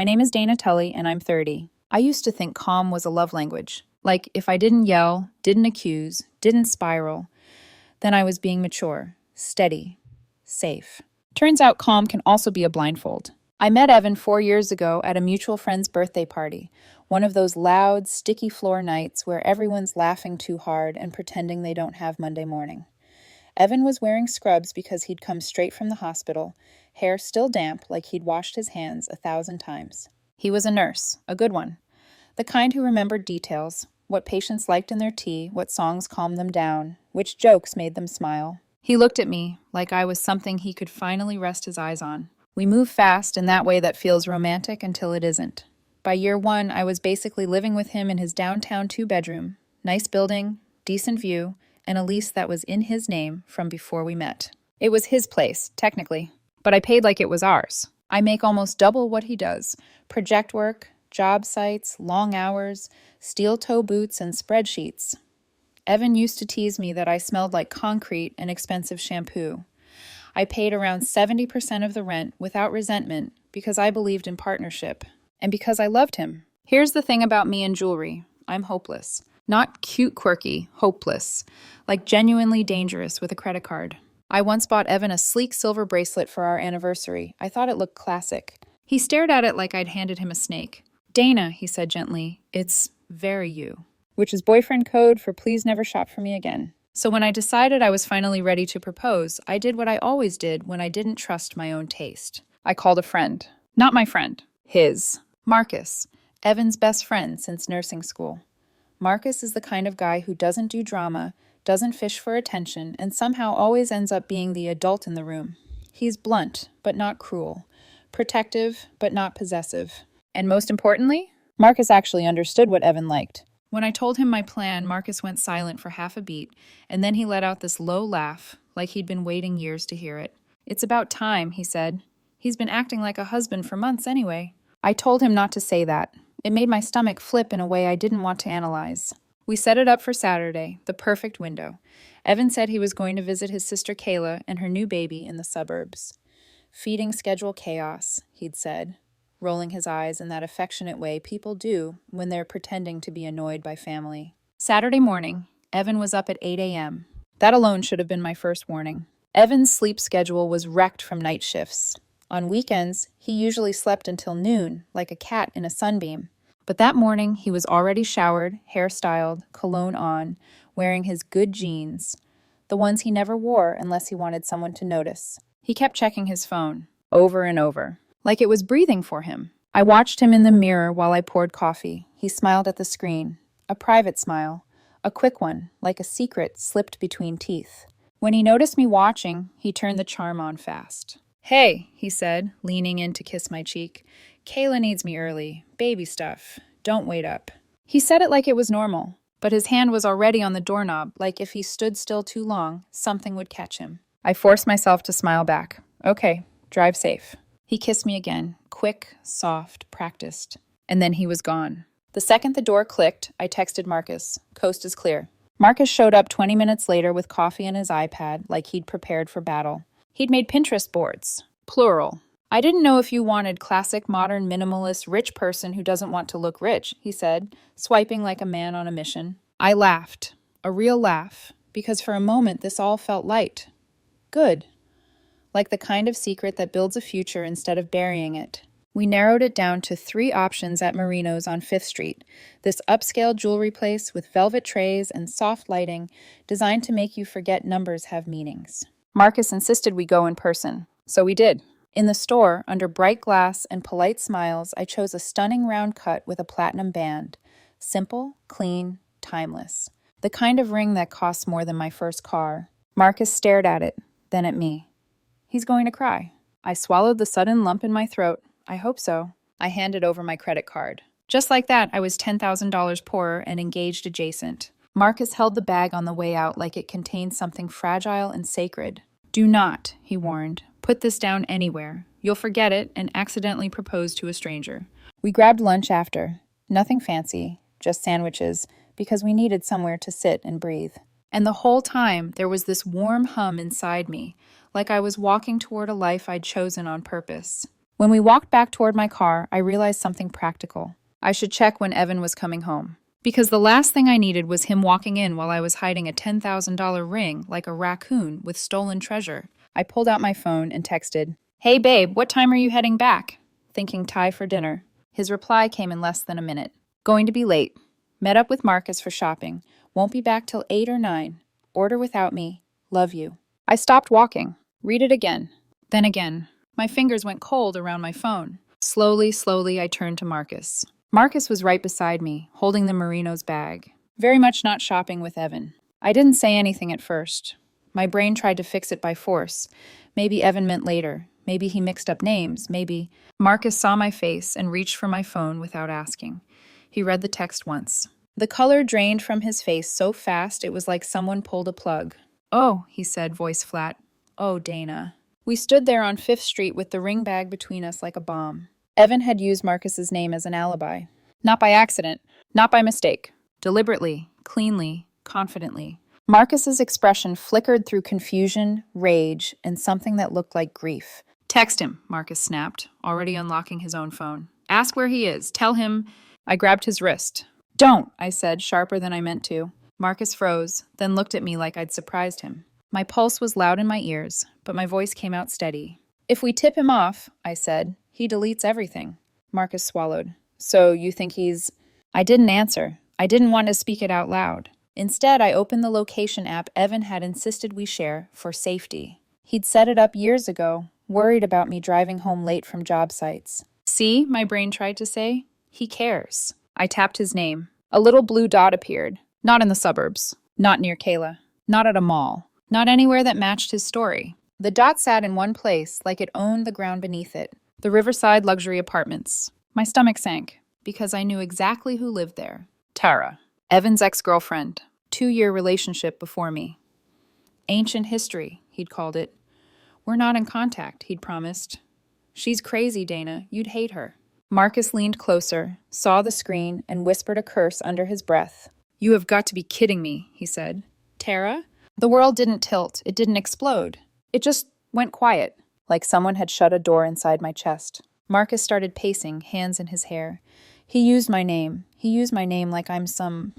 My name is Dana Tully, and I'm 30. I used to think calm was a love language. Like, if I didn't yell, didn't accuse, didn't spiral, then I was being mature, steady, safe. Turns out calm can also be a blindfold. I met Evan 4 years ago at a mutual friend's birthday party, one of those loud, sticky floor nights where everyone's laughing too hard and pretending they don't have Monday morning. Evan was wearing scrubs because he'd come straight from the hospital, hair still damp like he'd washed his hands 1,000 times. He was a nurse, a good one. The kind who remembered details, what patients liked in their tea, what songs calmed them down, which jokes made them smile. He looked at me like I was something he could finally rest his eyes on. We move fast in that way that feels romantic until it isn't. By year 1, I was basically living with him in his downtown 2-bedroom, nice building, decent view, and a lease that was in his name from before we met. It was his place, technically, but I paid like it was ours. I make almost double what he does. Project work, job sites, long hours, steel-toe boots, and spreadsheets. Evan used to tease me that I smelled like concrete and expensive shampoo. I paid around 70% of the rent without resentment because I believed in partnership and because I loved him. Here's the thing about me and jewelry. I'm hopeless. Not cute, quirky, hopeless. Like genuinely dangerous with a credit card. I once bought Evan a sleek silver bracelet for our anniversary. I thought it looked classic. He stared at it like I'd handed him a snake. "Dana," he said gently, "it's very you." Which is boyfriend code for please never shop for me again. So when I decided I was finally ready to propose, I did what I always did when I didn't trust my own taste. I called a friend. Not my friend. His. Marcus. Evan's best friend since nursing school. Marcus is the kind of guy who doesn't do drama, doesn't fish for attention, and somehow always ends up being the adult in the room. He's blunt, but not cruel. Protective, but not possessive. And most importantly, Marcus actually understood what Evan liked. When I told him my plan, Marcus went silent for half a beat, and then he let out this low laugh, like he'd been waiting years to hear it. "It's about time," he said. "He's been acting like a husband for months anyway." I told him not to say that. It made my stomach flip in a way I didn't want to analyze. We set it up for Saturday, the perfect window. Evan said he was going to visit his sister Kayla and her new baby in the suburbs. Feeding schedule chaos, he'd said, rolling his eyes in that affectionate way people do when they're pretending to be annoyed by family. Saturday morning, Evan was up at 8 a.m. That alone should have been my first warning. Evan's sleep schedule was wrecked from night shifts. On weekends, he usually slept until noon, like a cat in a sunbeam. But that morning, he was already showered, hairstyled, cologne on, wearing his good jeans, the ones he never wore unless he wanted someone to notice. He kept checking his phone, over and over, like it was breathing for him. I watched him in the mirror while I poured coffee. He smiled at the screen, a private smile, a quick one, like a secret slipped between teeth. When he noticed me watching, he turned the charm on fast. "Hey," he said, leaning in to kiss my cheek. "Kayla needs me early. Baby stuff. Don't wait up." He said it like it was normal, but his hand was already on the doorknob, like if he stood still too long, something would catch him. I forced myself to smile back. "Okay, drive safe." He kissed me again, quick, soft, practiced. And then he was gone. The second the door clicked, I texted Marcus. "Coast is clear." Marcus showed up 20 minutes later with coffee and his iPad, like he'd prepared for battle. He'd made Pinterest boards. Plural. "I didn't know if you wanted classic, modern, minimalist, rich person who doesn't want to look rich," he said, swiping like a man on a mission. I laughed. A real laugh. Because for a moment this all felt light. Good. Like the kind of secret that builds a future instead of burying it. We narrowed it down to 3 options at Marino's on 5th Street, this upscale jewelry place with velvet trays and soft lighting designed to make you forget numbers have meanings. Marcus insisted we go in person, so we did. In the store, under bright glass and polite smiles, I chose a stunning round cut with a platinum band. Simple, clean, timeless. The kind of ring that costs more than my first car. Marcus stared at it, then at me. He's going to cry. I swallowed the sudden lump in my throat. I hope so. I handed over my credit card. Just like that, I was $10,000 poorer and engaged adjacent. Marcus held the bag on the way out like it contained something fragile and sacred. "Do not," he warned, "put this down anywhere. You'll forget it and accidentally propose to a stranger." We grabbed lunch after. Nothing fancy, just sandwiches, because we needed somewhere to sit and breathe. And the whole time, there was this warm hum inside me, like I was walking toward a life I'd chosen on purpose. When we walked back toward my car, I realized something practical. I should check when Evan was coming home. Because the last thing I needed was him walking in while I was hiding a $10,000 ring like a raccoon with stolen treasure. I pulled out my phone and texted, "Hey babe, what time are you heading back?" Thinking Thai for dinner. His reply came in less than a minute. "Going to be late. Met up with Marcus for shopping. Won't be back till 8 or 9. Order without me. Love you." I stopped walking. Read it again. Then again. My fingers went cold around my phone. Slowly, I turned to Marcus. Marcus was right beside me, holding the Merino's bag. Very much not shopping with Evan. I didn't say anything at first. My brain tried to fix it by force. Maybe Evan meant later. Maybe he mixed up names. Maybe. Marcus saw my face and reached for my phone without asking. He read the text once. The color drained from his face so fast it was like someone pulled a plug. "Oh," he said, voice flat. "Oh, Dana." We stood there on 5th Street with the ring bag between us like a bomb. Evan had used Marcus's name as an alibi. Not by accident, not by mistake. Deliberately, cleanly, confidently. Marcus's expression flickered through confusion, rage, and something that looked like grief. "Text him," Marcus snapped, already unlocking his own phone. "Ask where he is. Tell him—" I grabbed his wrist. "Don't," I said, sharper than I meant to. Marcus froze, then looked at me like I'd surprised him. My pulse was loud in my ears, but my voice came out steady. "If we tip him off," I said, "he deletes everything." Marcus swallowed. "So you think he's—" I didn't answer. I didn't want to speak it out loud. Instead, I opened the location app Evan had insisted we share for safety. He'd set it up years ago, worried about me driving home late from job sites. "See," my brain tried to say. "He cares." I tapped his name. A little blue dot appeared. Not in the suburbs. Not near Kayla. Not at a mall. Not anywhere that matched his story. The dot sat in one place, like it owned the ground beneath it. The Riverside Luxury Apartments. My stomach sank, because I knew exactly who lived there. Tara. Evan's ex-girlfriend. 2-year relationship before me. Ancient history, he'd called it. "We're not in contact," he'd promised. "She's crazy, Dana. You'd hate her." Marcus leaned closer, saw the screen, and whispered a curse under his breath. "You have got to be kidding me," he said. "Tara?" The world didn't tilt. It didn't explode. It just went quiet, like someone had shut a door inside my chest. Marcus started pacing, hands in his hair. He used my name. He used my name like I'm some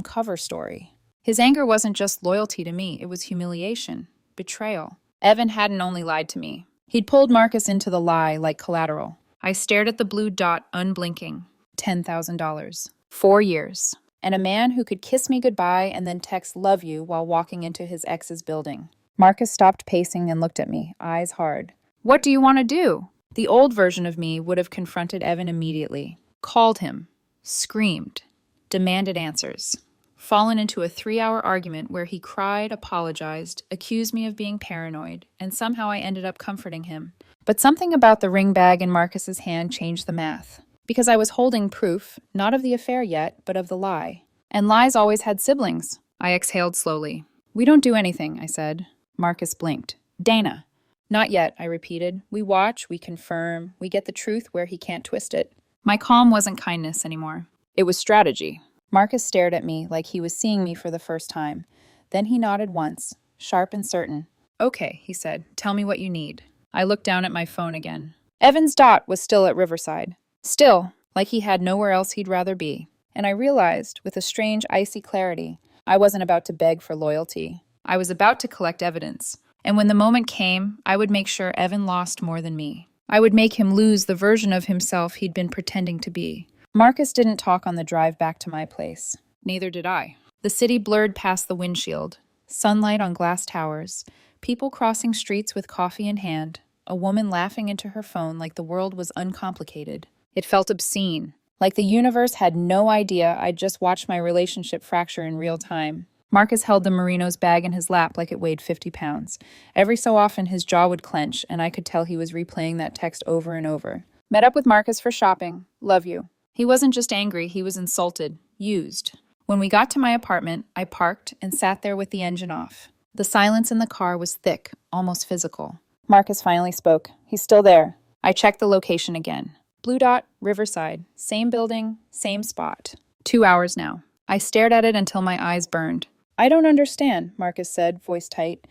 cover story. His anger wasn't just loyalty to me. It was humiliation, betrayal. Evan hadn't only lied to me. He'd pulled Marcus into the lie like collateral. I stared at the blue dot, unblinking. $10,000. 4 years. And a man who could kiss me goodbye and then text "love you" while walking into his ex's building. Marcus stopped pacing and looked at me, eyes hard. "What do you want to do?" The old version of me would have confronted Evan immediately. Called him. Screamed. Demanded answers. Fallen into a 3-hour argument where he cried, apologized, accused me of being paranoid, and somehow I ended up comforting him. But something about the ring bag in Marcus's hand changed the math. Because I was holding proof, not of the affair yet, but of the lie. And lies always had siblings. I exhaled slowly. "We don't do anything," I said. Marcus blinked. "Dana." "Not yet," I repeated. "We watch, we confirm, we get the truth where he can't twist it." My calm wasn't kindness anymore. It was strategy. Marcus stared at me like he was seeing me for the first time. Then he nodded once, sharp and certain. "Okay," he said. "Tell me what you need." I looked down at my phone again. Evan's dot was still at Riverside. Still, like he had nowhere else he'd rather be. And I realized, with a strange, icy clarity, I wasn't about to beg for loyalty. I was about to collect evidence. And when the moment came, I would make sure Evan lost more than me. I would make him lose the version of himself he'd been pretending to be. Marcus didn't talk on the drive back to my place. Neither did I. The city blurred past the windshield. Sunlight on glass towers. People crossing streets with coffee in hand. A woman laughing into her phone like the world was uncomplicated. It felt obscene, like the universe had no idea I'd just watched my relationship fracture in real time. Marcus held the Merino's bag in his lap like it weighed 50 pounds. Every so often his jaw would clench, and I could tell he was replaying that text over and over. "Met up with Marcus for shopping. Love you." He wasn't just angry, he was insulted, used. When we got to my apartment, I parked and sat there with the engine off. The silence in the car was thick, almost physical. Marcus finally spoke. "He's still there." I checked the location again. Blue dot, Riverside. Same building, same spot. 2 hours now. I stared at it until my eyes burned. "I don't understand," Marcus said, voice tight.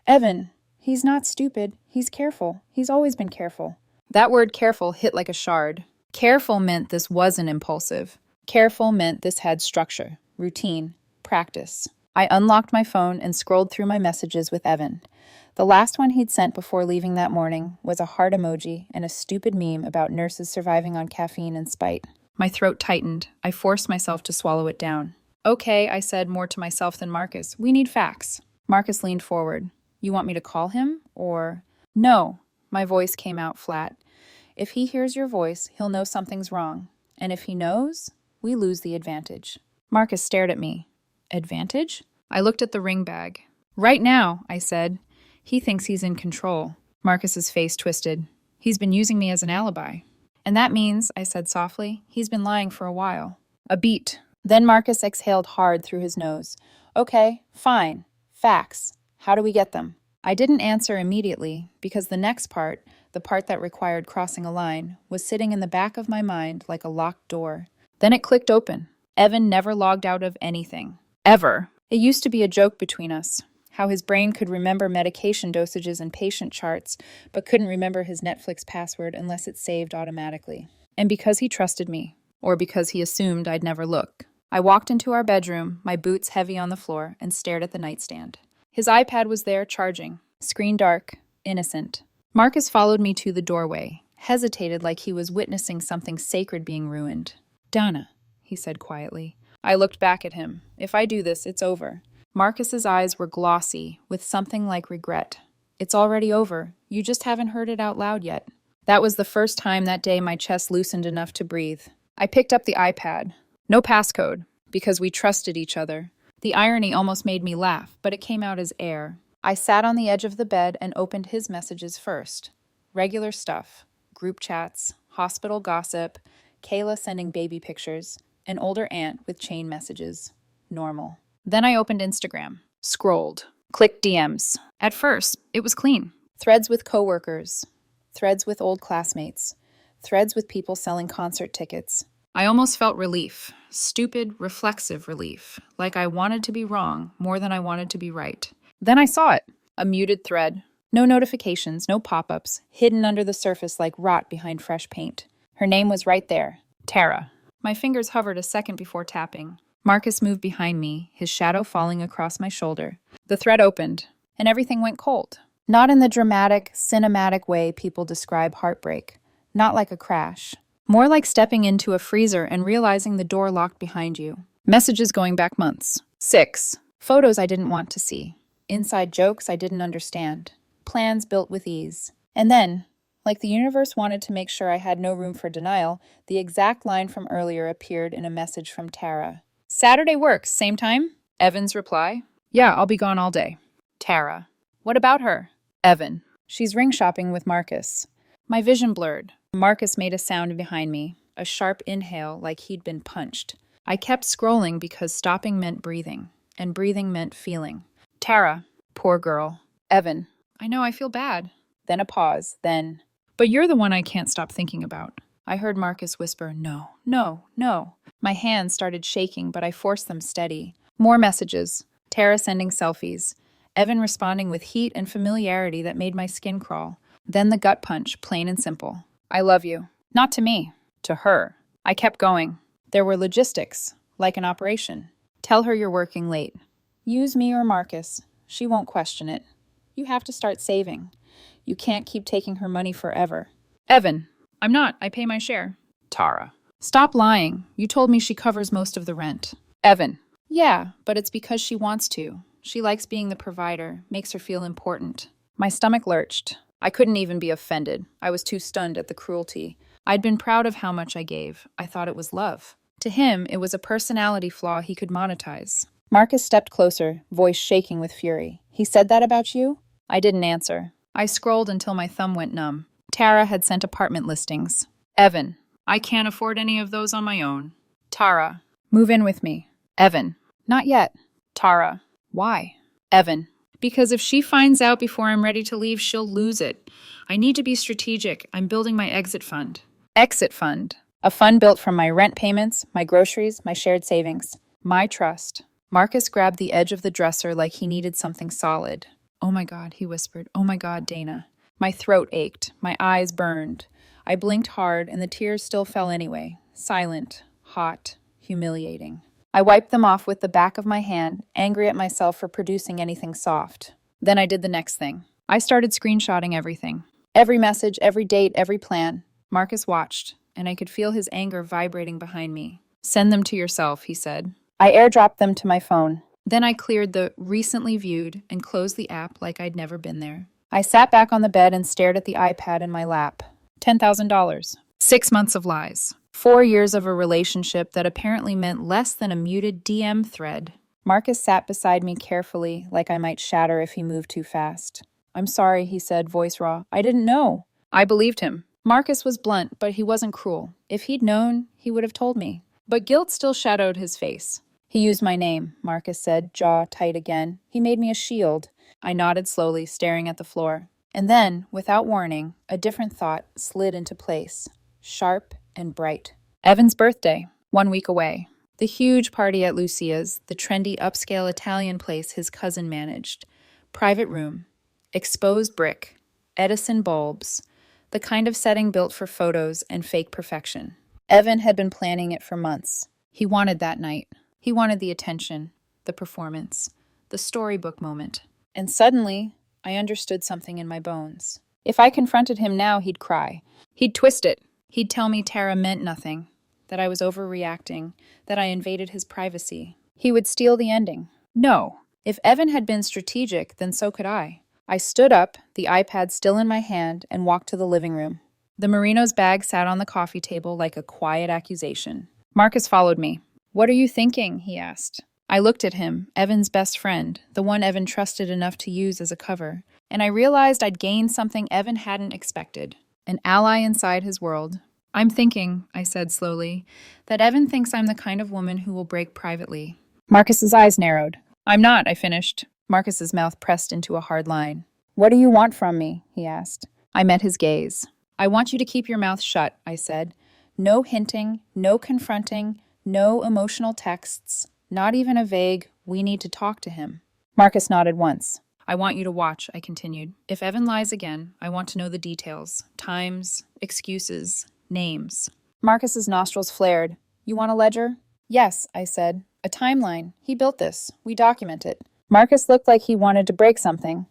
"Evan, he's not stupid. He's careful. He's always been careful." That word careful hit like a shard. Careful meant this wasn't impulsive. Careful meant this had structure, routine, practice. I unlocked my phone and scrolled through my messages with Evan. The last one he'd sent before leaving that morning was a heart emoji and a stupid meme about nurses surviving on caffeine and spite. My throat tightened. I forced myself to swallow it down. Okay, I said more to myself than Marcus. We need facts. Marcus leaned forward. You want me to call him? Or... No. My voice came out flat. If he hears your voice, he'll know something's wrong. And if he knows, we lose the advantage. Marcus stared at me. Advantage? I looked at the ring bag. Right now, I said. He thinks he's in control. Marcus's face twisted. He's been using me as an alibi. And that means, I said softly, he's been lying for a while. A beat. Then Marcus exhaled hard through his nose. Okay, fine. Facts. How do we get them? I didn't answer immediately because the next part, the part that required crossing a line, was sitting in the back of my mind like a locked door. Then it clicked open. Evan never logged out of anything. Ever. It used to be a joke between us. How his brain could remember medication dosages and patient charts, but couldn't remember his Netflix password unless it saved automatically. And because he trusted me, or because he assumed I'd never look. I walked into our bedroom, my boots heavy on the floor, and stared at the nightstand. His iPad was there, charging. Screen dark, innocent. Marcus followed me to the doorway, hesitated like he was witnessing something sacred being ruined. Donna, he said quietly. I looked back at him. If I do this, it's over. Marcus's eyes were glossy, with something like regret. It's already over. You just haven't heard it out loud yet. That was the first time that day my chest loosened enough to breathe. I picked up the iPad. No passcode, because we trusted each other. The irony almost made me laugh, but it came out as air. I sat on the edge of the bed and opened his messages first. Regular stuff. Group chats, hospital gossip, Kayla sending baby pictures, an older aunt with chain messages. Normal. Then I opened Instagram, scrolled, clicked DMs. At first, it was clean. Threads with coworkers, threads with old classmates, threads with people selling concert tickets. I almost felt relief, stupid, reflexive relief, like I wanted to be wrong more than I wanted to be right. Then I saw it, a muted thread. No notifications, no pop-ups, hidden under the surface like rot behind fresh paint. Her name was right there, Tara. My fingers hovered a second before tapping. Marcus moved behind me, his shadow falling across my shoulder. The thread opened, and everything went cold. Not in the dramatic, cinematic way people describe heartbreak. Not like a crash. More like stepping into a freezer and realizing the door locked behind you. Messages going back months. 6. Photos I didn't want to see. Inside jokes I didn't understand. Plans built with ease. And then, like the universe wanted to make sure I had no room for denial, the exact line from earlier appeared in a message from Tara. Saturday works, same time? Evan's reply. Yeah, I'll be gone all day. Tara. What about her? Evan. She's ring shopping with Marcus. My vision blurred. Marcus made a sound behind me, a sharp inhale like he'd been punched. I kept scrolling because stopping meant breathing, and breathing meant feeling. Tara. Poor girl. Evan. I know, I feel bad. Then a pause, then... But you're the one I can't stop thinking about. I heard Marcus whisper, no, no, no. My hands started shaking, but I forced them steady. More messages. Tara sending selfies. Evan responding with heat and familiarity that made my skin crawl. Then the gut punch, plain and simple. I love you. Not to me. To her. I kept going. There were logistics, like an operation. Tell her you're working late. Use me or Marcus. She won't question it. You have to start saving. You can't keep taking her money forever. Evan. I'm not. I pay my share. Tara. Stop lying. You told me she covers most of the rent. Evan. Yeah, but it's because she wants to. She likes being the provider, makes her feel important. My stomach lurched. I couldn't even be offended. I was too stunned at the cruelty. I'd been proud of how much I gave. I thought it was love. To him, it was a personality flaw he could monetize. Marcus stepped closer, voice shaking with fury. He said that about you? I didn't answer. I scrolled until my thumb went numb. Tara had sent apartment listings. Evan. I can't afford any of those on my own. Tara. Move in with me. Evan. Not yet. Tara. Why? Evan. Because if she finds out before I'm ready to leave, she'll lose it. I need to be strategic. I'm building my exit fund. Exit fund. A fund built from my rent payments, my groceries, my shared savings. My trust. Marcus grabbed the edge of the dresser like he needed something solid. Oh my God, he whispered. Oh my God, Dana. My throat ached. My eyes burned. I blinked hard, and the tears still fell anyway. Silent, hot, humiliating. I wiped them off with the back of my hand, angry at myself for producing anything soft. Then I did the next thing. I started screenshotting everything. Every message, every date, every plan. Marcus watched, and I could feel his anger vibrating behind me. Send them to yourself, he said. I airdropped them to my phone. Then I cleared the recently viewed and closed the app like I'd never been there. I sat back on the bed and stared at the iPad in my lap. $10,000. 6 months of lies. 4 years of a relationship that apparently meant less than a muted DM thread. Marcus sat beside me carefully, like I might shatter if he moved too fast. I'm sorry, he said, voice raw. I didn't know. I believed him. Marcus was blunt, but he wasn't cruel. If he'd known, he would have told me. But guilt still shadowed his face. He used my name, Marcus said, jaw tight again. He made me a shield. I nodded slowly, staring at the floor. And then, without warning, a different thought slid into place. Sharp and bright. Evan's birthday, 1 week away. The huge party at Lucia's, the trendy upscale Italian place his cousin managed. Private room. Exposed brick. Edison bulbs. The kind of setting built for photos and fake perfection. Evan had been planning it for months. He wanted that night. He wanted the attention, the performance, the storybook moment. And suddenly, I understood something in my bones. If I confronted him now, he'd cry. He'd twist it. He'd tell me Tara meant nothing, that I was overreacting, that I invaded his privacy. He would steal the ending. No. If Evan had been strategic, then so could I. I stood up, the iPad still in my hand, and walked to the living room. The Merino's bag sat on the coffee table like a quiet accusation. Marcus followed me. What are you thinking? He asked. I looked at him, Evan's best friend, the one Evan trusted enough to use as a cover, and I realized I'd gained something Evan hadn't expected. An ally inside his world. I'm thinking, I said slowly, that Evan thinks I'm the kind of woman who will break privately. Marcus's eyes narrowed. I'm not, I finished. Marcus's mouth pressed into a hard line. What do you want from me? He asked. I met his gaze. I want you to keep your mouth shut, I said. No hinting, no confronting, no emotional texts, not even a vague, we need to talk to him. Marcus nodded once. I want you to watch, I continued. If Evan lies again, I want to know the details. Times, excuses, names. Marcus's nostrils flared. You want a ledger? Yes, I said. A timeline. He built this. We document it. Marcus looked like he wanted to break something.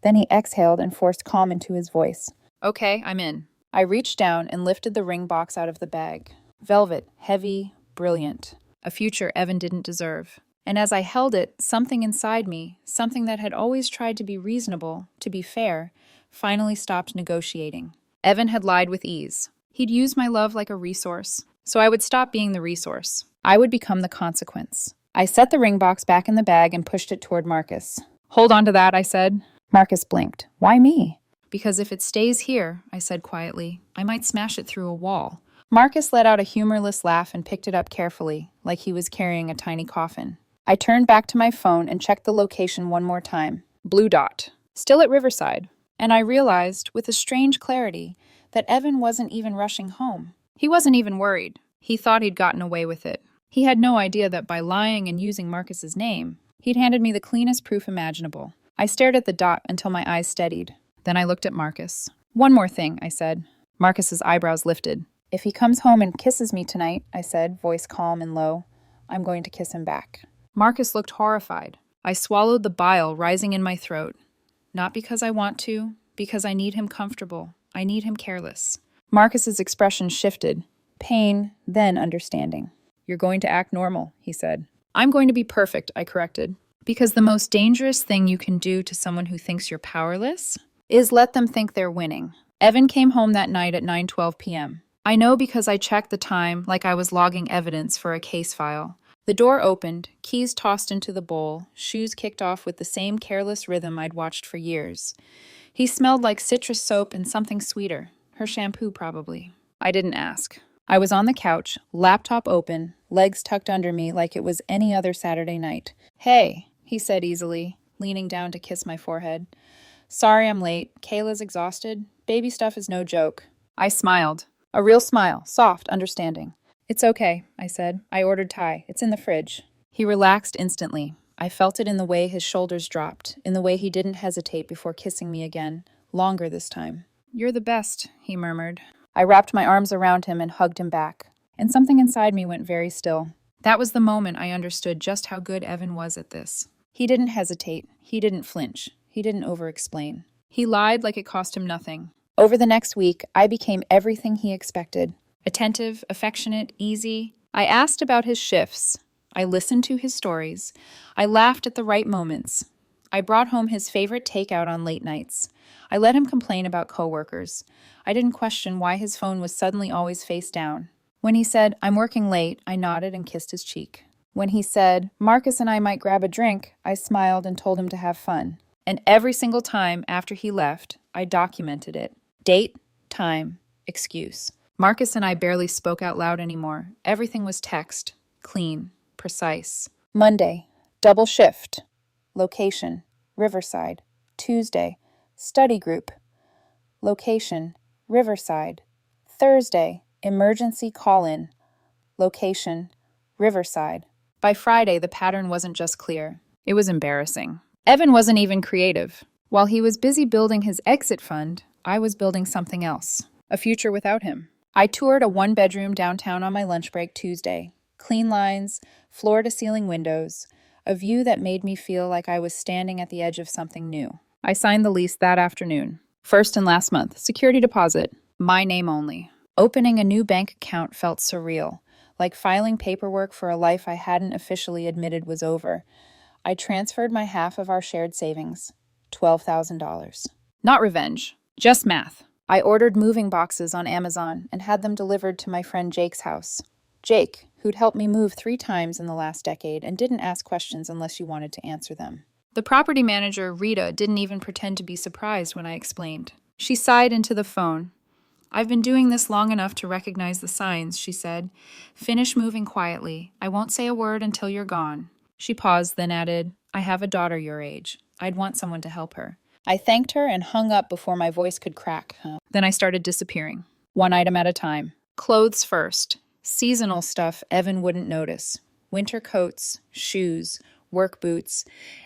Then he exhaled and forced calm into his voice. Okay, I'm in. I reached down and lifted the ring box out of the bag. Velvet, heavy, brilliant. A future Evan didn't deserve. And as I held it, something inside me, something that had always tried to be reasonable, to be fair, finally stopped negotiating. Evan had lied with ease. He'd used my love like a resource, so I would stop being the resource. I would become the consequence. I set the ring box back in the bag and pushed it toward Marcus. Hold on to that, I said. Marcus blinked. Why me? Because if it stays here, I said quietly, I might smash it through a wall. Marcus let out a humorless laugh and picked it up carefully, like he was carrying a tiny coffin. I turned back to my phone and checked the location one more time. Blue dot. Still at Riverside. And I realized, with a strange clarity, that Evan wasn't even rushing home. He wasn't even worried. He thought he'd gotten away with it. He had no idea that by lying and using Marcus's name, he'd handed me the cleanest proof imaginable. I stared at the dot until my eyes steadied. Then I looked at Marcus. One more thing, I said. Marcus's eyebrows lifted. If he comes home and kisses me tonight, I said, voice calm and low, I'm going to kiss him back. Marcus looked horrified. I swallowed the bile rising in my throat. Not because I want to, because I need him comfortable. I need him careless. Marcus's expression shifted. Pain, then understanding. You're going to act normal, he said. I'm going to be perfect, I corrected. Because the most dangerous thing you can do to someone who thinks you're powerless is let them think they're winning. Evan came home that night at 9:12 p.m. I know because I checked the time like I was logging evidence for a case file. The door opened, keys tossed into the bowl, shoes kicked off with the same careless rhythm I'd watched for years. He smelled like citrus soap and something sweeter. Her shampoo, probably. I didn't ask. I was on the couch, laptop open, legs tucked under me like it was any other Saturday night. Hey, he said easily, leaning down to kiss my forehead. Sorry I'm late. Kayla's exhausted. Baby stuff is no joke. I smiled. A real smile, soft, understanding. It's okay, I said. I ordered Thai. It's in the fridge. He relaxed instantly. I felt it in the way his shoulders dropped, in the way he didn't hesitate before kissing me again, longer this time. You're the best, he murmured. I wrapped my arms around him and hugged him back, and something inside me went very still. That was the moment I understood just how good Evan was at this. He didn't hesitate. He didn't flinch. He didn't over-explain. He lied like it cost him nothing. Over the next week, I became everything he expected. Attentive, affectionate, easy. I asked about his shifts. I listened to his stories. I laughed at the right moments. I brought home his favorite takeout on late nights. I let him complain about coworkers. I didn't question why his phone was suddenly always face down. When he said, "I'm working late," I nodded and kissed his cheek. When he said, "Marcus and I might grab a drink," I smiled and told him to have fun. And every single time after he left, I documented it. Date, time, excuse. Marcus and I barely spoke out loud anymore. Everything was text, clean, precise. Monday, double shift. Location, Riverside. Tuesday, study group. Location, Riverside. Thursday, emergency call-in. Location, Riverside. By Friday, the pattern wasn't just clear. It was embarrassing. Evan wasn't even creative. While he was busy building his exit fund, I was building something else. A future without him. I toured a one-bedroom downtown on my lunch break Tuesday. Clean lines, floor-to-ceiling windows, a view that made me feel like I was standing at the edge of something new. I signed the lease that afternoon. First and last month, security deposit, my name only. Opening a new bank account felt surreal, like filing paperwork for a life I hadn't officially admitted was over. I transferred my half of our shared savings, $12,000. Not revenge, just math. I ordered moving boxes on Amazon and had them delivered to my friend Jake's house. Jake, who'd helped me move 3 times in the last decade and didn't ask questions unless you wanted to answer them. The property manager, Rita, didn't even pretend to be surprised when I explained. She sighed into the phone. "I've been doing this long enough to recognize the signs," she said. "Finish moving quietly. I won't say a word until you're gone." She paused, then added, "I have a daughter your age. I'd want someone to help her." I thanked her and hung up before my voice could crack. Then I started disappearing, one item at a time. Clothes first. Seasonal stuff Evan wouldn't notice. Winter coats, shoes, work boots,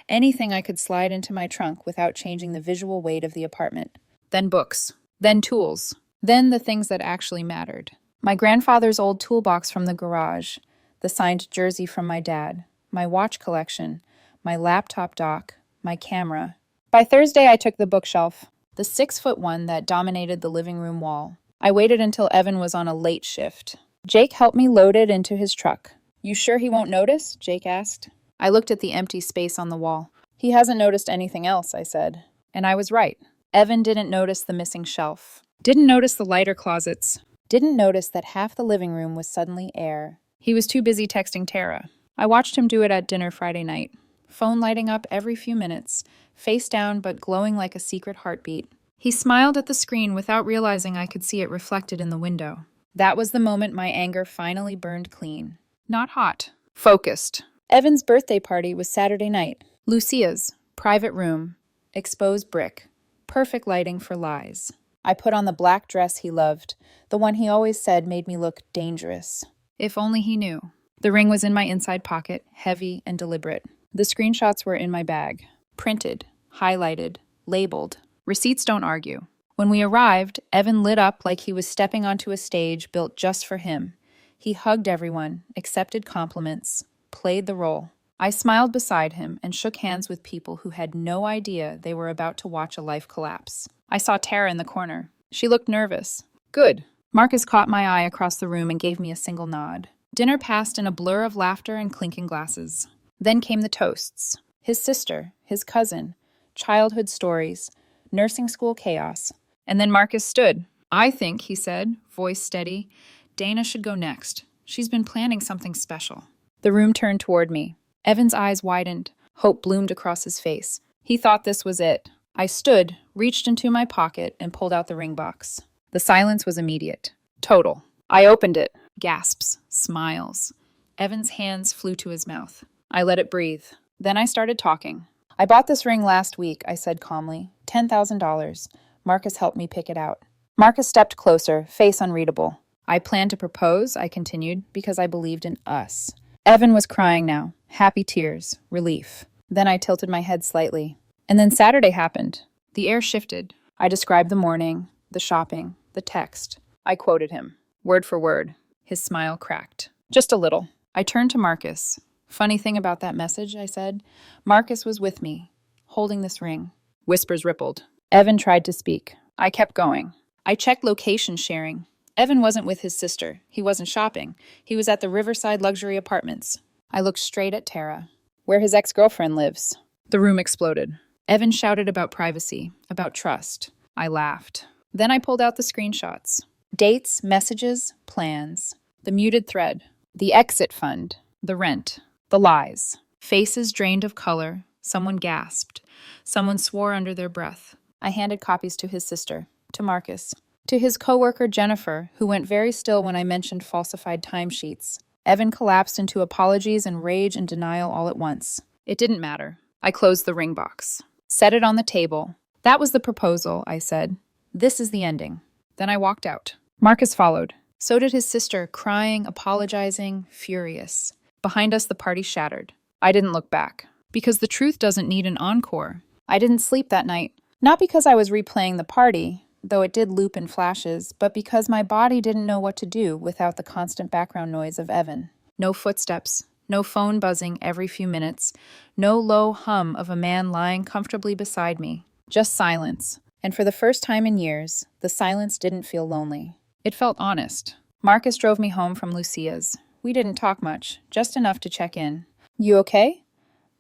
anything I could slide into my trunk without changing the visual weight of the apartment. Then books. Then tools. Then the things that actually mattered. My grandfather's old toolbox from the garage, the signed jersey from my dad, my watch collection, my laptop dock, my camera. By Thursday, I took the bookshelf, the 6-foot one that dominated the living room wall. I waited until Evan was on a late shift. Jake helped me load it into his truck. "You sure he won't notice?" Jake asked. I looked at the empty space on the wall. "He hasn't noticed anything else," I said. And I was right. Evan didn't notice the missing shelf. Didn't notice the lighter closets. Didn't notice that half the living room was suddenly air. He was too busy texting Tara. I watched him do it at dinner Friday night. Phone lighting up every few minutes, face down but glowing like a secret heartbeat. He smiled at the screen without realizing I could see it reflected in the window. That was the moment my anger finally burned clean. Not hot. Focused. Evan's birthday party was Saturday night. Lucia's. Private room. Exposed brick. Perfect lighting for lies. I put on the black dress he loved, the one he always said made me look dangerous. If only he knew. The ring was in my inside pocket, heavy and deliberate. The screenshots were in my bag. Printed, highlighted, labeled. Receipts don't argue. When we arrived, Evan lit up like he was stepping onto a stage built just for him. He hugged everyone, accepted compliments, played the role. I smiled beside him and shook hands with people who had no idea they were about to watch a life collapse. I saw Tara in the corner. She looked nervous. Good. Marcus caught my eye across the room and gave me a single nod. Dinner passed in a blur of laughter and clinking glasses. Then came the toasts. His sister, his cousin, childhood stories, nursing school chaos. And then Marcus stood. "I think," he said, voice steady, "Dana should go next. She's been planning something special." The room turned toward me. Evan's eyes widened. Hope bloomed across his face. He thought this was it. I stood, reached into my pocket, and pulled out the ring box. The silence was immediate. Total. I opened it. Gasps. Smiles. Evan's hands flew to his mouth. I let it breathe. Then I started talking. "I bought this ring last week," I said calmly. $10,000. Marcus helped me pick it out. Marcus stepped closer, face unreadable. "I planned to propose," I continued, "because I believed in us." Evan was crying now. Happy tears. Relief. Then I tilted my head slightly. And then Saturday happened. The air shifted. I described the morning, the shopping, the text. I quoted him, word for word. His smile cracked. Just a little. I turned to Marcus. Funny thing about that message, I said. Marcus was with me, holding this ring. Whispers rippled. Evan tried to speak. I kept going. I checked location sharing. Evan wasn't with his sister. He wasn't shopping. He was at the Riverside Luxury Apartments. I looked straight at Tara, where his ex-girlfriend lives. The room exploded. Evan shouted about privacy, about trust. I laughed. Then I pulled out the screenshots. Dates, messages, plans. The muted thread. The exit fund. The rent. The lies. Faces drained of color. Someone gasped. Someone swore under their breath. I handed copies to his sister, to Marcus, to his coworker Jennifer, who went very still when I mentioned falsified timesheets. Evan collapsed into apologies and rage and denial all at once. It didn't matter. I closed the ring box. Set it on the table. That was the proposal, I said. This is the ending. Then I walked out. Marcus followed. So did his sister, crying, apologizing, furious. Behind us, the party shattered. I didn't look back. Because the truth doesn't need an encore. I didn't sleep that night. Not because I was replaying the party, though it did loop in flashes, but because my body didn't know what to do without the constant background noise of Evan. No footsteps, no phone buzzing every few minutes, no low hum of a man lying comfortably beside me. Just silence. And for the first time in years, the silence didn't feel lonely. It felt honest. Marcus drove me home from Lucia's. We didn't talk much, just enough to check in. You okay?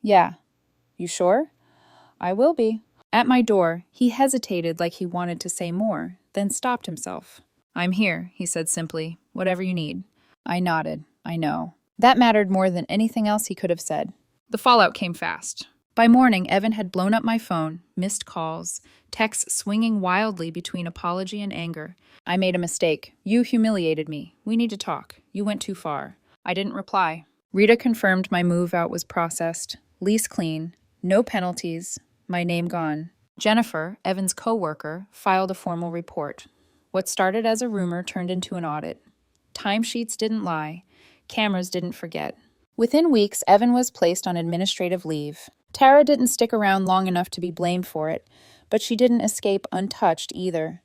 Yeah. You sure? I will be. At my door, he hesitated like he wanted to say more, then stopped himself. I'm here, he said simply. Whatever you need. I nodded. I know. That mattered more than anything else he could have said. The fallout came fast. By morning, Evan had blown up my phone, missed calls, texts swinging wildly between apology and anger. I made a mistake. You humiliated me. We need to talk. You went too far. I didn't reply. Rita confirmed my move out was processed. Lease clean. No penalties. My name gone. Jennifer, Evan's co-worker, filed a formal report. What started as a rumor turned into an audit. Timesheets didn't lie. Cameras didn't forget. Within weeks, Evan was placed on administrative leave. Tara didn't stick around long enough to be blamed for it, but she didn't escape untouched either.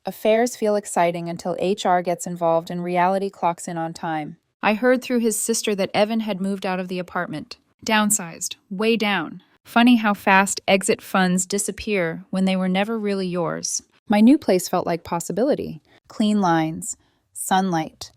Affairs feel exciting until HR gets involved and reality clocks in on time. I heard through his sister that Evan had moved out of the apartment. Downsized. Way down. Funny how fast exit funds disappear when they were never really yours. My new place felt like possibility. Clean lines. Sunlight.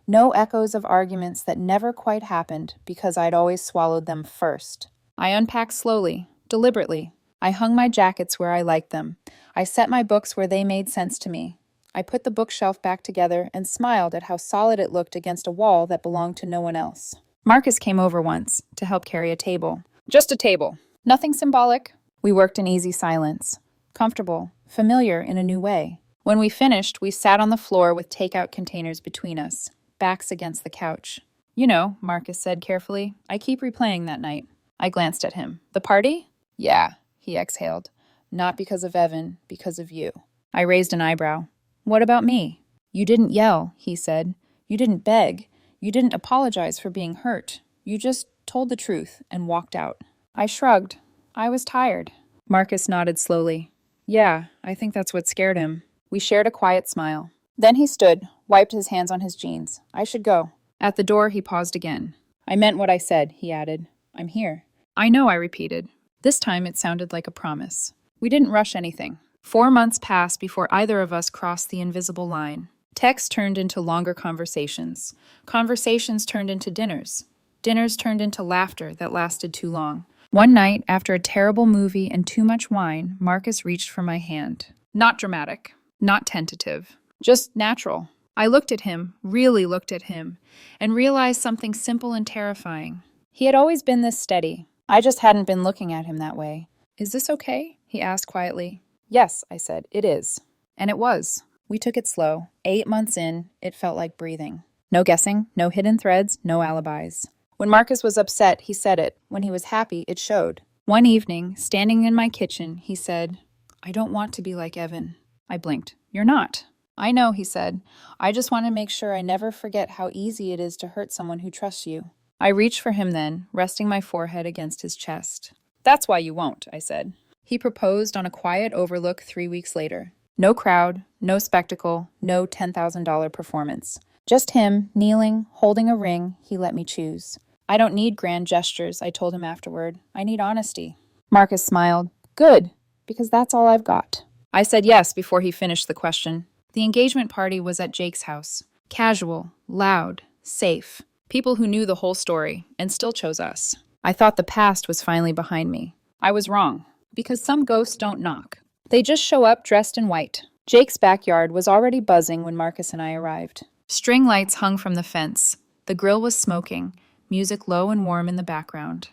No echoes of arguments that never quite happened because I'd always swallowed them first. I unpacked slowly, deliberately. I hung my jackets where I liked them. I set my books where they made sense to me. I put the bookshelf back together and smiled at how solid it looked against a wall that belonged to no one else. Marcus came over once to help carry a table. Just a table. Nothing symbolic. We worked in easy silence. Comfortable, familiar in a new way. When we finished, we sat on the floor with takeout containers between us, backs against the couch. You know, Marcus said carefully, I keep replaying that night. I glanced at him. The party? Yeah, he exhaled. Not because of Evan, because of you. I raised an eyebrow. What about me? You didn't yell, he said. You didn't beg. You didn't apologize for being hurt. You just told the truth and walked out. I shrugged. I was tired. Marcus nodded slowly. Yeah, I think that's what scared him. We shared a quiet smile. Then he stood, wiped his hands on his jeans. I should go. At the door, he paused again. I meant what I said, he added. I'm here. I know, I repeated. This time it sounded like a promise. We didn't rush anything. 4 months passed before either of us crossed the invisible line. Texts turned into longer conversations. Conversations turned into dinners. Dinners turned into laughter that lasted too long. One night, after a terrible movie and too much wine, Marcus reached for my hand. Not dramatic, not tentative, just natural. I looked at him, really looked at him, and realized something simple and terrifying. He had always been this steady. I just hadn't been looking at him that way. Is this okay? He asked quietly. Yes, I said, it is. And it was. We took it slow. 8 months in, it felt like breathing. No guessing, no hidden threads, no alibis. When Marcus was upset, he said it. When he was happy, it showed. One evening, standing in my kitchen, he said, I don't want to be like Evan. I blinked. You're not. I know, he said. I just want to make sure I never forget how easy it is to hurt someone who trusts you. I reached for him then, resting my forehead against his chest. That's why you won't, I said. He proposed on a quiet overlook 3 weeks later. No crowd, no spectacle, no $10,000 performance. Just him, kneeling, holding a ring he let me choose. I don't need grand gestures, I told him afterward. I need honesty. Marcus smiled. Good, because that's all I've got. I said yes before he finished the question. The engagement party was at Jake's house. Casual, loud, safe. People who knew the whole story and still chose us. I thought the past was finally behind me. I was wrong, because some ghosts don't knock. They just show up dressed in white. Jake's backyard was already buzzing when Marcus and I arrived. String lights hung from the fence. The grill was smoking, music low and warm in the background.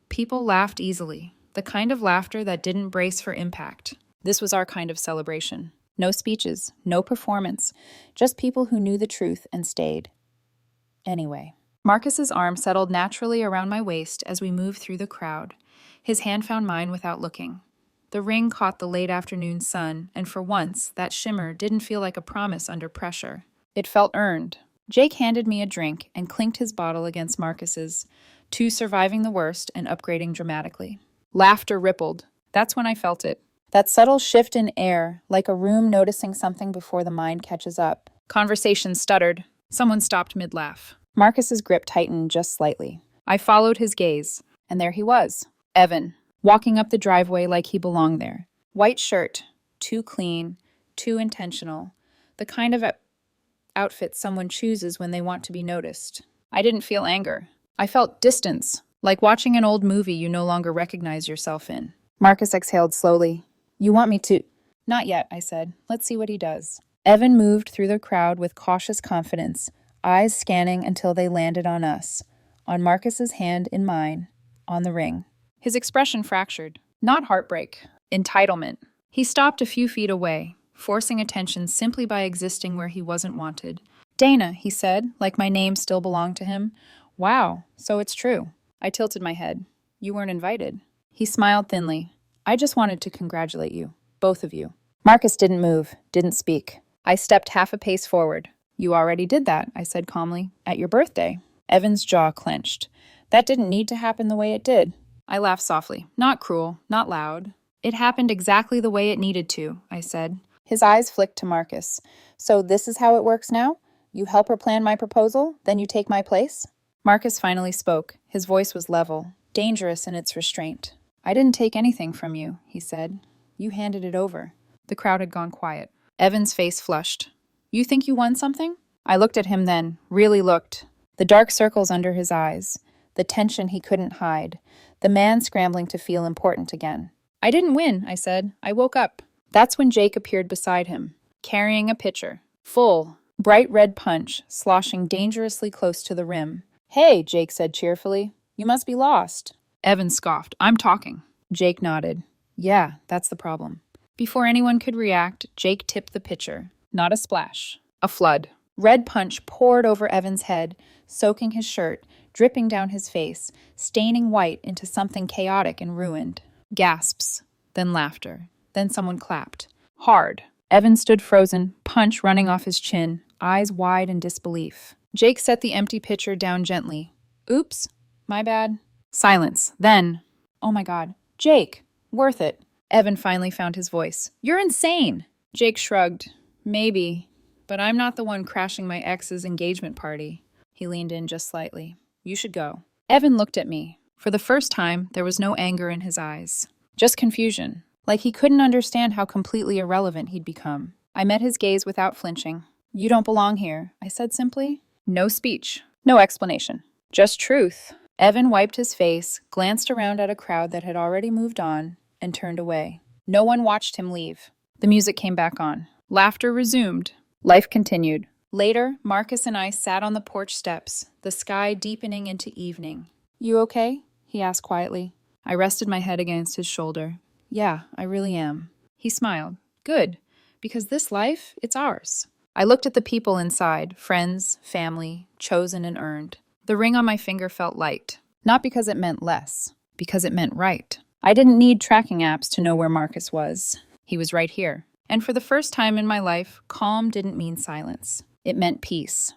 People laughed easily, the kind of laughter that didn't brace for impact. This was our kind of celebration. No speeches, no performance, just people who knew the truth and stayed. Anyway. Marcus's arm settled naturally around my waist as we moved through the crowd. His hand found mine without looking. The ring caught the late afternoon sun, and for once, that shimmer didn't feel like a promise under pressure. It felt earned. Jake handed me a drink and clinked his bottle against Marcus's, two surviving the worst and upgrading dramatically. Laughter rippled. That's when I felt it. That subtle shift in air, like a room noticing something before the mind catches up. Conversation stuttered. Someone stopped mid-laugh. Marcus's grip tightened just slightly. I followed his gaze, and there he was, Evan, walking up the driveway like he belonged there. White shirt, too clean, too intentional, the kind of outfit someone chooses when they want to be noticed. I didn't feel anger. I felt distance, like watching an old movie you no longer recognize yourself in. Marcus exhaled slowly. You want me to? Not yet, I said. Let's see what he does. Evan moved through the crowd with cautious confidence, eyes scanning until they landed on us, on Marcus's hand in mine, on the ring. His expression fractured. Not heartbreak. Entitlement. He stopped a few feet away, forcing attention simply by existing where he wasn't wanted. Dana, he said, like my name still belonged to him. Wow, so it's true. I tilted my head. You weren't invited. He smiled thinly. I just wanted to congratulate you, both of you. Marcus didn't move, didn't speak. I stepped half a pace forward. You already did that, I said calmly, at your birthday. Evan's jaw clenched. That didn't need to happen the way it did. I laughed softly. Not cruel, not loud. It happened exactly the way it needed to, I said. His eyes flicked to Marcus. So this is how it works now? You help her plan my proposal, then you take my place? Marcus finally spoke. His voice was level, dangerous in its restraint. I didn't take anything from you, he said. You handed it over. The crowd had gone quiet. Evan's face flushed. You think you won something? I looked at him then, really looked. The dark circles under his eyes, the tension he couldn't hide, the man scrambling to feel important again. I didn't win, I said. I woke up. That's when Jake appeared beside him, carrying a pitcher. Full, bright red punch, sloshing dangerously close to the rim. Hey, Jake said cheerfully. You must be lost. Evan scoffed. I'm talking. Jake nodded. Yeah, that's the problem. Before anyone could react, Jake tipped the pitcher. Not a splash. A flood. Red punch poured over Evan's head, soaking his shirt, dripping down his face, staining white into something chaotic and ruined. Gasps. Then laughter. Then someone clapped. Hard. Evan stood frozen, punch running off his chin, eyes wide in disbelief. Jake set the empty pitcher down gently. Oops. My bad. Silence. Then, oh my God. Jake. Worth it. Evan finally found his voice. You're insane. Jake shrugged. Maybe, but I'm not the one crashing my ex's engagement party. He leaned in just slightly. You should go. Evan looked at me. For the first time, there was no anger in his eyes. Just confusion. Like he couldn't understand how completely irrelevant he'd become. I met his gaze without flinching. You don't belong here, I said simply. No speech. No explanation. Just truth. Evan wiped his face, glanced around at a crowd that had already moved on, and turned away. No one watched him leave. The music came back on. Laughter resumed. Life continued. Later, Marcus and I sat on the porch steps, the sky deepening into evening. You okay? He asked quietly. I rested my head against his shoulder. Yeah, I really am. He smiled. Good, because this life, it's ours. I looked at the people inside, friends, family, chosen and earned. The ring on my finger felt light. Not because it meant less, because it meant right. I didn't need tracking apps to know where Marcus was. He was right here. And for the first time in my life, calm didn't mean silence. It meant peace.